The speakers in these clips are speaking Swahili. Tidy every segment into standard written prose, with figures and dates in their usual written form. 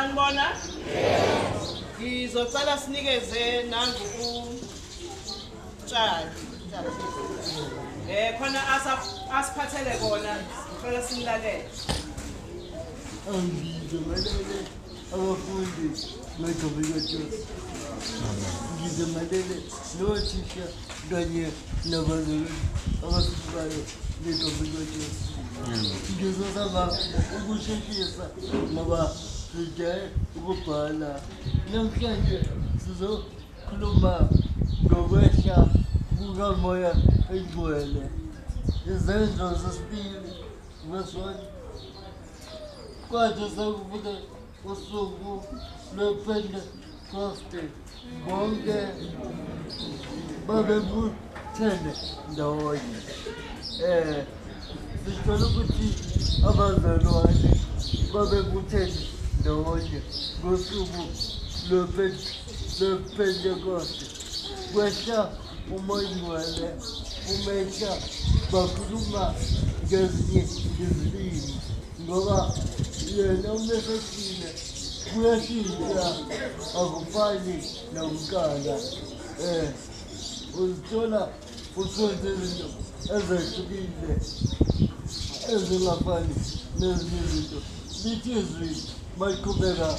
Niyanibona? Ngizocela sinikeze nangu utshani. Khona asiphathele kona, ngicela simlalele. Ngizomelele abafundi ngeDominguez. Ngizomelele nothisha kanye nabazali abasukayo ngeDominguez. Ngizozama ukusheshisa ngoba sijaye ukubhala. Namhlanje sizokhuluma ngokwehla kukamoya engcwele. Izenzo zesibili verse 1. Kwathi sekufike usuku lwePentekoste, bonke babebuthene ndawonye. Sithola ukuthi abazalwane babebuthene ndawonye ngosuku lwePentekoste. Kwehla umoya engcwele umehla, bakhuluma ngezinye izilimi ngoba yena umesesile kuyashintsha, akufani nakuqala. Uzithola usenze izinto ezehlukile ezingafani nezinye izinto. Lithi izwi maliqhubeka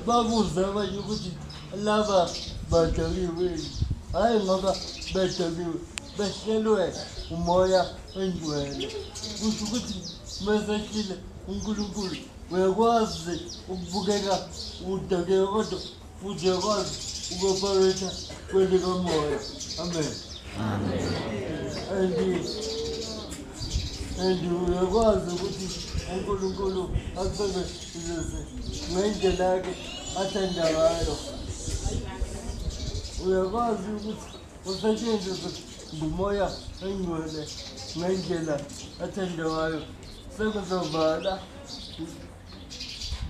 babuze abanye ukuthi laba badakiwe, hhayi ngoba bedakiwe, behlelwe umoya engcwele. Kusho ukuthi mesehlile uNkulunkulu uyakwazi ukubukeka udakeke, kodwa futhi uyakwazi uku-operate kwelikamoya. Amen. And uyakwazi ukuthi uNkulunkulu akusebenzise ngendlela yakhe athanda ngayo. Uyakwazi ukuthi usetshenziswe ngumoya engcwele ngendlela athanda ngayo. Sekuzovala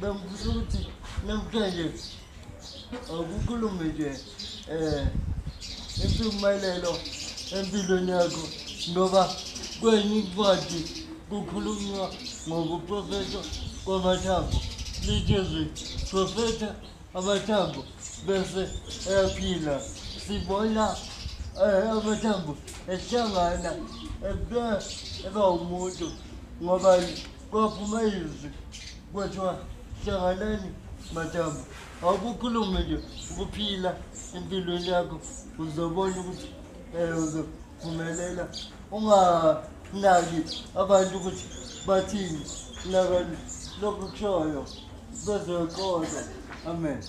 bengifisa ukuthi namhlanje akukhulume nje impumelelo empilweni yakho, ngoba kwenye incwadi kukhulunywa ngokuprofetha kwamathambo. Lithi izwi profetha amathambo bese eyaphila. Sibona amathambo ehlangana eba umuntu ngoba kwaphuma izwi kwathiwa hlanganani mathambo. Awukukhulume nje ukuphila empilweni yakho, uzobona ukuthi uzophumelela. Unganaki abantu ukuthi bathini, naka lokhu kushoyo bezokholwa. Amen.